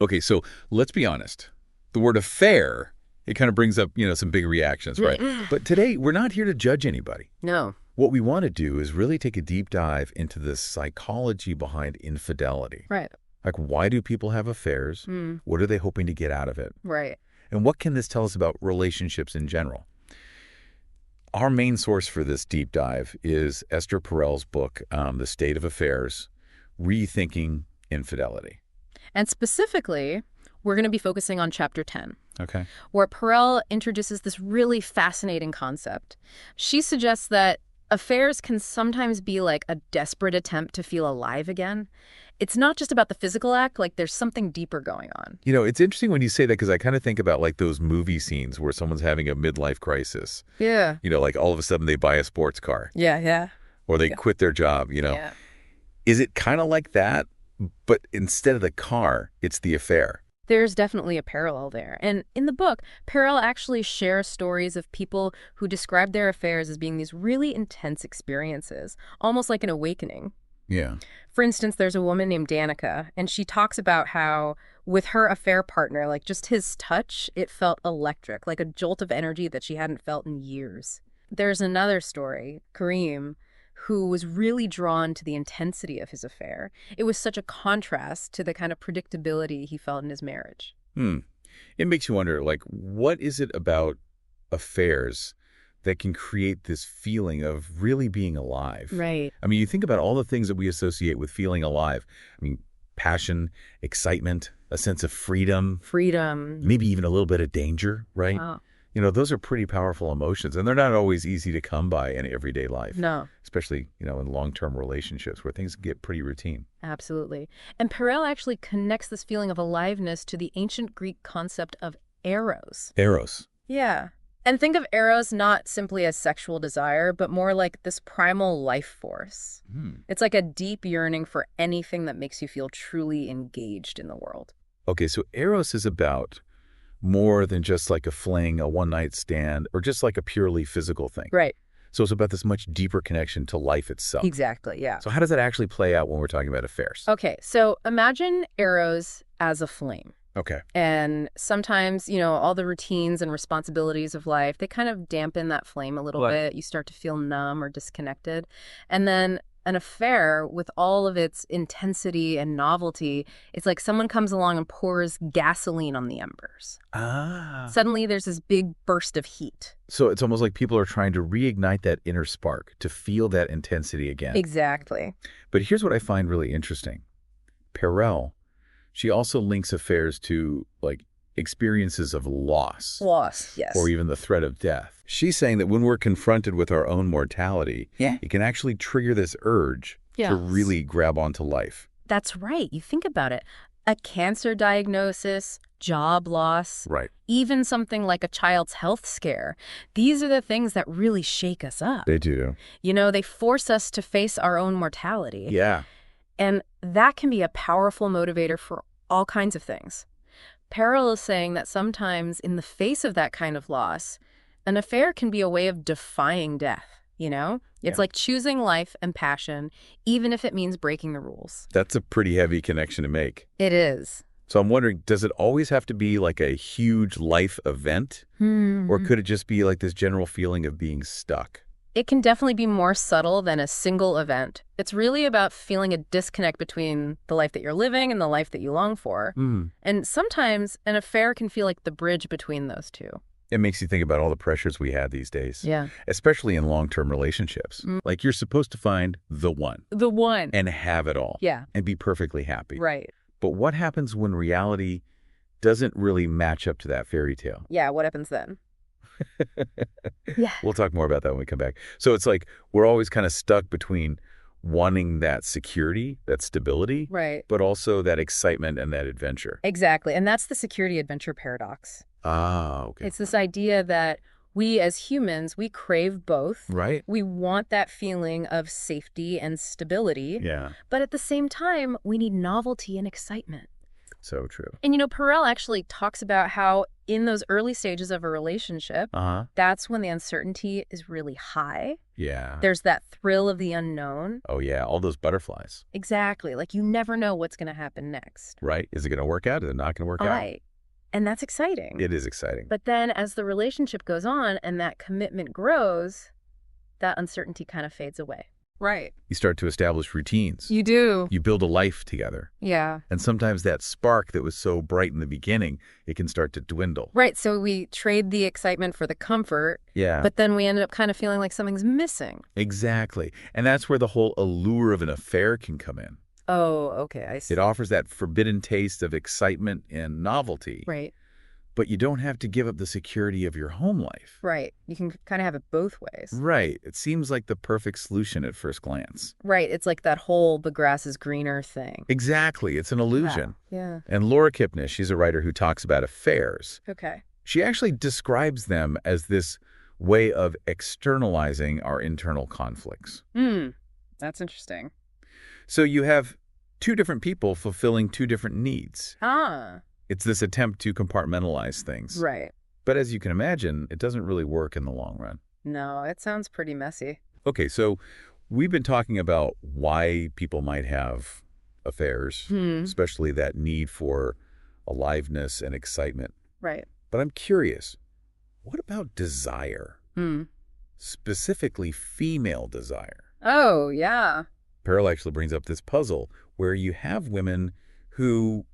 Okay, so let's be honest. The word affair, it kind of brings up, some big reactions, right? But today, we're not here to judge anybody. No. What we want to do is really take a deep dive into the psychology behind infidelity. Right. Like, why do people have affairs? What are they hoping to get out of it? Right. And what can this tell us about relationships in general? Our main source for this deep dive is Esther Perel's book, The State of Affairs, Rethinking Infidelity. And specifically, we're going to be focusing on chapter 10. Okay. Where Perel introduces this really fascinating concept. She suggests that affairs can sometimes be like a desperate attempt to feel alive again. It's not just about the physical act, like there's something deeper going on. It's interesting when you say that because I kind of think about like those movie scenes where someone's having a midlife crisis. Yeah. Like all of a sudden they buy a sports car. Yeah. Or they quit their job, Yeah. Is it kind of like that, but instead of the car, it's the affair? There's definitely a parallel there. And in the book, Perel actually shares stories of people who describe their affairs as being these really intense experiences, almost like an awakening. Yeah. For instance, there's a woman named Danica, and she talks about how with her affair partner, like just his touch, it felt electric, like a jolt of energy that she hadn't felt in years. There's another story, Kareem, who was really drawn to the intensity of his affair. It was such a contrast to the kind of predictability he felt in his marriage. It makes you wonder, like, what is it about affairs that can create this feeling of really being alive? Right. I mean, you think about all the things that we associate with feeling alive. I mean, passion, excitement, a sense of freedom. Maybe even a little bit of danger, right? Wow. Those are pretty powerful emotions, and they're not always easy to come by in everyday life. No. Especially, in long-term relationships where things get pretty routine. Absolutely. And Perel actually connects this feeling of aliveness to the ancient Greek concept of eros. Eros. Yeah. And think of eros not simply as sexual desire, but more like this primal life force. It's like a deep yearning for anything that makes you feel truly engaged in the world. Okay, so eros is about more than just like a fling, a one-night stand, or just like a purely physical thing. Right. So it's about this much deeper connection to life itself. Exactly, yeah. So how does that actually play out when we're talking about affairs? Okay, so imagine eros as a flame. Okay. And sometimes, all the routines and responsibilities of life, they kind of dampen that flame a little bit. You start to feel numb or disconnected. And then an affair, with all of its intensity and novelty, it's like someone comes along and pours gasoline on the embers. Suddenly there's this big burst of heat. So it's almost like people are trying to reignite that inner spark, to feel that intensity again. Exactly. But here's what I find really interesting. Perel, she also links affairs to like experiences of loss. Loss, yes. Or even the threat of death. She's saying that when we're confronted with our own mortality, it can actually trigger this urge to really grab onto life. That's right. You think about it. A cancer diagnosis, job loss, right? Even something like a child's health scare. These are the things that really shake us up. They do. They force us to face our own mortality. Yeah. And that can be a powerful motivator for all kinds of things. Perel is saying that sometimes in the face of that kind of loss, an affair can be a way of defying death, It's like choosing life and passion, even if it means breaking the rules. That's a pretty heavy connection to make. It is. So I'm wondering, does it always have to be like a huge life event? Or could it just be like this general feeling of being stuck? It can definitely be more subtle than a single event. It's really about feeling a disconnect between the life that you're living and the life that you long for. And sometimes an affair can feel like the bridge between those two. It makes you think about all the pressures we have these days. Yeah. Especially in long-term relationships. Like you're supposed to find the one. The one. And have it all. Yeah. And be perfectly happy. Right. But what happens when reality doesn't really match up to that fairy tale? Yeah, what happens then? Yeah. We'll talk more about that when we come back. So it's like we're always kind of stuck between wanting that security, that stability, right, but also that excitement and that adventure. Exactly. And that's the security adventure paradox. Okay. It's this idea that we as humans, we crave both. Right. We want that feeling of safety and stability. Yeah. But at the same time, we need novelty and excitement. So true. And Perel actually talks about how in those early stages of a relationship, that's when the uncertainty is really high. Yeah. There's that thrill of the unknown. Oh, yeah, all those butterflies. Exactly. Like you never know what's going to happen next. Right? Is it going to work out? Is it not going to work out? Right. And that's exciting. It is exciting. But then as the relationship goes on and that commitment grows, that uncertainty kind of fades away. Right. You start to establish routines. You do. You build a life together. Yeah. And sometimes that spark that was so bright in the beginning, it can start to dwindle. Right. So we trade the excitement for the comfort. Yeah. But then we ended up kind of feeling like something's missing. Exactly. And that's where the whole allure of an affair can come in. Oh, okay. I see. It offers that forbidden taste of excitement and novelty. Right. But you don't have to give up the security of your home life. Right. You can kind of have it both ways. Right. It seems like the perfect solution at first glance. Right. It's like that whole the grass is greener thing. Exactly. It's an illusion. Wow. Yeah. And Laura Kipnis, she's a writer who talks about affairs. Okay. She actually describes them as this way of externalizing our internal conflicts. That's interesting. So you have two different people fulfilling two different needs. Ah. It's this attempt to compartmentalize things. Right. But as you can imagine, it doesn't really work in the long run. No, it sounds pretty messy. Okay, so we've been talking about why people might have affairs, especially that need for aliveness and excitement. Right. But I'm curious, what about desire? Specifically female desire. Oh, yeah. Perel actually brings up this puzzle where you have women who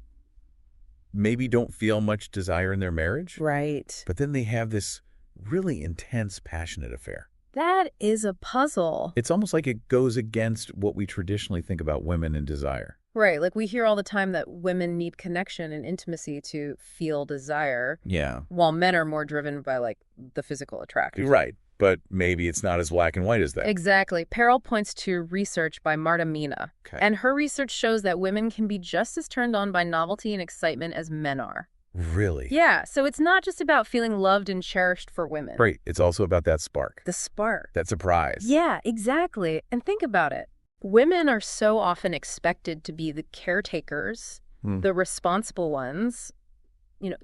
maybe don't feel much desire in their marriage. Right. But then they have this really intense, passionate affair. That is a puzzle. It's almost like it goes against what we traditionally think about women and desire. Right. Like we hear all the time that women need connection and intimacy to feel desire. Yeah. While men are more driven by like the physical attraction. Right. But maybe it's not as black and white as that. Exactly. Perel points to research by Marta Mina. Okay. And her research shows that women can be just as turned on by novelty and excitement as men are. Really? Yeah. So it's not just about feeling loved and cherished for women. Right. It's also about that spark. The spark. That surprise. Yeah, exactly. And think about it. Women are so often expected to be the caretakers, the responsible ones,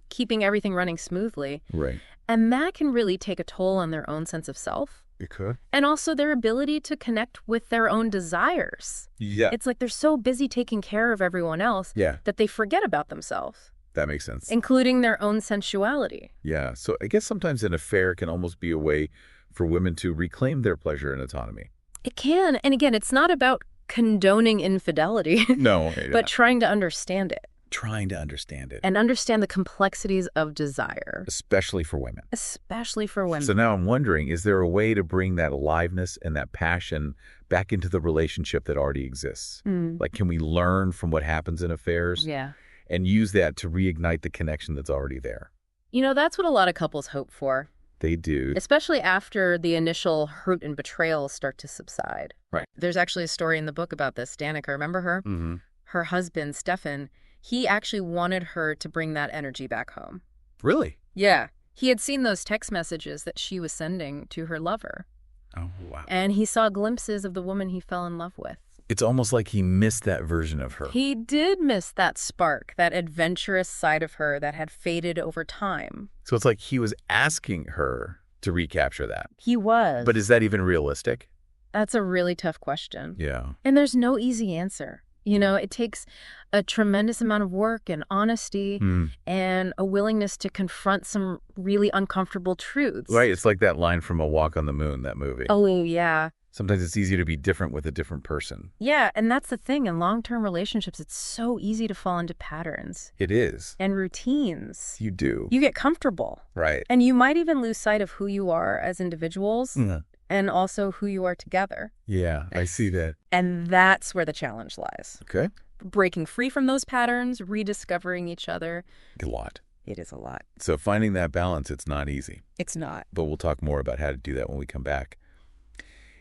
keeping everything running smoothly. Right. And that can really take a toll on their own sense of self. It could. And also their ability to connect with their own desires. Yeah. It's like they're so busy taking care of everyone else that they forget about themselves. That makes sense. Including their own sensuality. Yeah. So I guess sometimes an affair can almost be a way for women to reclaim their pleasure and autonomy. It can. And again, it's not about condoning infidelity. No. But trying to understand it. Trying to understand it. And understand the complexities of desire. Especially for women. Especially for women. So now I'm wondering, is there a way to bring that aliveness and that passion back into the relationship that already exists? Like, can we learn from what happens in affairs? Yeah. And use that to reignite the connection that's already there? That's what a lot of couples hope for. They do. Especially after the initial hurt and betrayal start to subside. Right. There's actually a story in the book about this. Danica, remember her? Her husband, Stefan, he actually wanted her to bring that energy back home. Really? Yeah. He had seen those text messages that she was sending to her lover. Oh, wow. And he saw glimpses of the woman he fell in love with. It's almost like he missed that version of her. He did miss that spark, that adventurous side of her that had faded over time. So it's like he was asking her to recapture that. He was. But is that even realistic? That's a really tough question. Yeah. And there's no easy answer. It takes a tremendous amount of work and honesty and a willingness to confront some really uncomfortable truths. Right. It's like that line from A Walk on the Moon, that movie. Oh, yeah. Sometimes it's easier to be different with a different person. Yeah, and that's the thing. In long-term relationships, it's so easy to fall into patterns. It is. And routines. You do. You get comfortable. Right. And you might even lose sight of who you are as individuals and also who you are together. Yeah, I see that. And that's where the challenge lies. Okay. Breaking free from those patterns, rediscovering each other. A lot. It is a lot. So finding that balance, it's not easy. It's not. But we'll talk more about how to do that when we come back.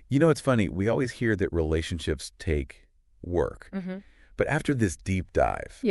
It's funny. We always hear that relationships take work. But after this deep dive,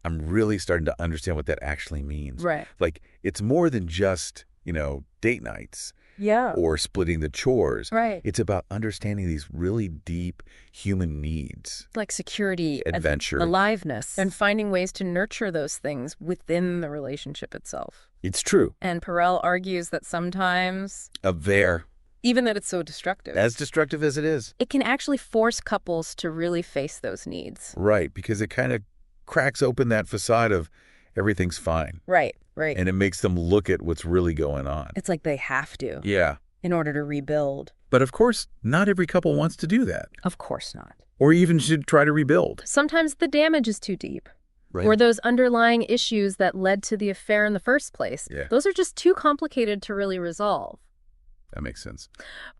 I'm really starting to understand what that actually means. Right. Like, it's more than just, date nights. Yeah. or splitting the chores. Right. It's about understanding these really deep human needs. Like security, Adventure. aliveness, and finding ways to nurture those things within the relationship itself. It's true. And Perel argues that sometimes, There. even that it's so destructive, As destructive as it is. it can actually force couples to really face those needs. Right, because it kind of cracks open that facade of everything's fine. Right, right. And it makes them look at what's really going on. It's like they have to Yeah. in order to rebuild. But of course, not every couple wants to do that. Of course not. Or even should try to rebuild. Sometimes the damage is too deep. Right. Or those underlying issues that led to the affair in the first place. Yeah. Those are just too complicated to really resolve. That makes sense.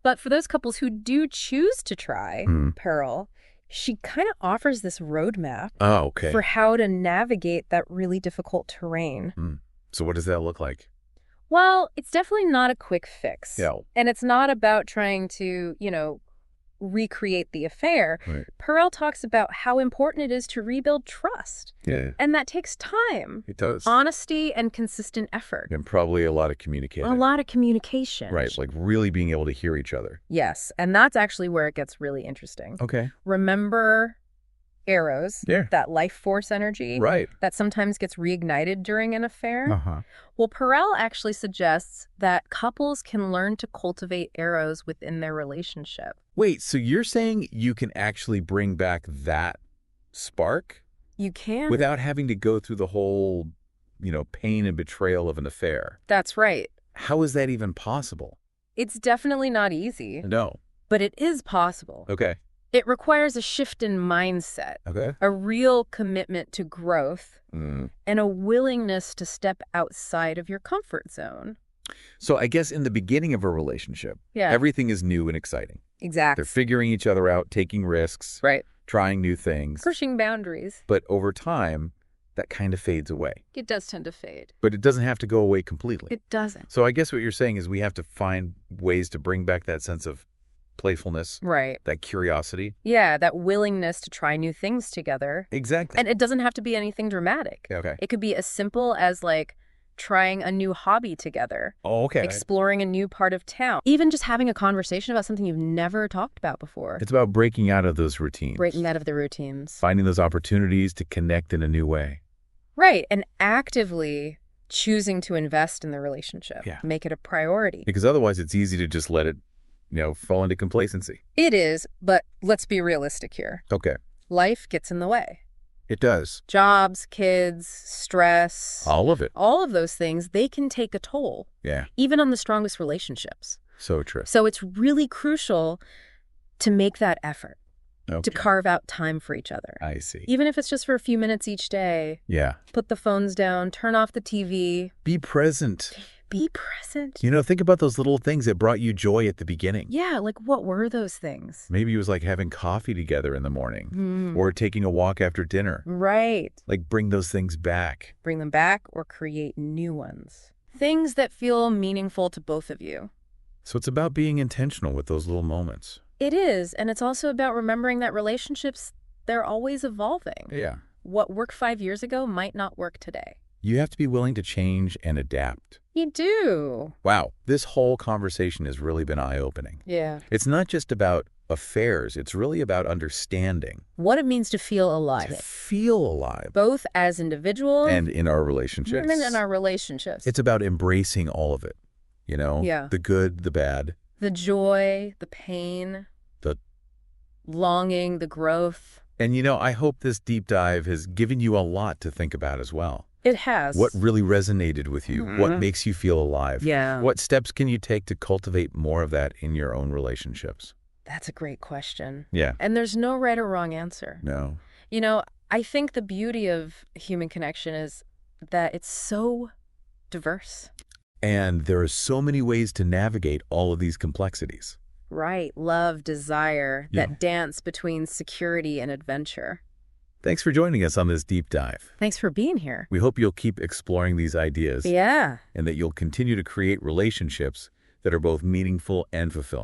But for those couples who do choose to try, Mhm. Perel, she kind of offers this roadmap Oh, okay. for how to navigate that really difficult terrain. So what does that look like? Well, it's definitely not a quick fix. Yeah. And it's not about trying to, recreate the affair. Right. Perel talks about how important it is to rebuild trust. Yeah, And that takes time, it does. honesty, and consistent effort. And probably a lot of communicating. A lot of communication. Right, like really being able to hear each other. Yes, and that's actually where it gets really interesting. Okay. Remember Eros, Yeah. that life force energy Right. that sometimes gets reignited during an affair? Uh-huh. Well, Perel actually suggests that couples can learn to cultivate Eros within their relationship. Wait, so you're saying you can actually bring back that spark You can. without having to go through the whole, pain and betrayal of an affair? That's right. How is that even possible? It's definitely not easy, No. but it is possible. Okay. It requires a shift in mindset, Okay. a real commitment to growth, Mm. and a willingness to step outside of your comfort zone. So I guess in the beginning of a relationship, Yeah, everything is new and exciting. exactly. They're figuring each other out, taking risks, Right. trying new things. Pushing boundaries. But over time, that kind of fades away. It does tend to fade. But it doesn't have to go away completely. It doesn't. So I guess what you're saying is we have to find ways to bring back that sense of playfulness, Right. that curiosity. Yeah, that willingness to try new things together. Exactly. And it doesn't have to be anything dramatic. Okay. It could be as simple as trying a new hobby together, Oh, okay. exploring a new part of town, even just having a conversation about something you've never talked about before. It's about breaking out of those routines. Breaking out of the routines. Finding those opportunities to connect in a new way. Right. And actively choosing to invest in the relationship. Yeah. Make it a priority. Because otherwise it's easy to just let it, fall into complacency. It is, but let's be realistic here. Okay. Life gets in the way. It does. Jobs, kids, stress, All of it. all of those things, they can take a toll, Yeah. even on the strongest relationships. So true. So it's really crucial to make that effort, Okay. to carve out time for each other. I see. Even if it's just for a few minutes each day, Yeah. put the phones down, turn off the TV, Be present. be present. Think about those little things that brought you joy at the beginning. Yeah, what were those things? Maybe it was like having coffee together in the morning or taking a walk after dinner. Right. Like bring those things back. Bring them back or create new ones. Things that feel meaningful to both of you. So it's about being intentional with those little moments. It is, and it's also about remembering that relationships, they're always evolving. Yeah. What worked 5 years ago might not work today. You have to be willing to change and adapt. You do. Wow. This whole conversation has really been eye-opening. Yeah. It's not just about affairs. It's really about understanding. What it means to feel To alive, feel alive. both as individuals And in our relationships. and in our relationships. It's about embracing all of it. Yeah. The good, the bad. The joy, the pain, The longing, the growth. And I hope this deep dive has given you a lot to think about as well. It has. What really resonated with you? What makes you feel alive? Yeah. What steps can you take to cultivate more of that in your own relationships? That's a great question. Yeah. And there's no right or wrong answer. No. I think the beauty of human connection is that it's so diverse. And there are so many ways to navigate all of these complexities. Right. Love, desire, Yeah. that dance between security and adventure. Thanks for joining us on this deep dive. Thanks for being here. We hope you'll keep exploring these ideas Yeah. and that you'll continue to create relationships that are both meaningful and fulfilling.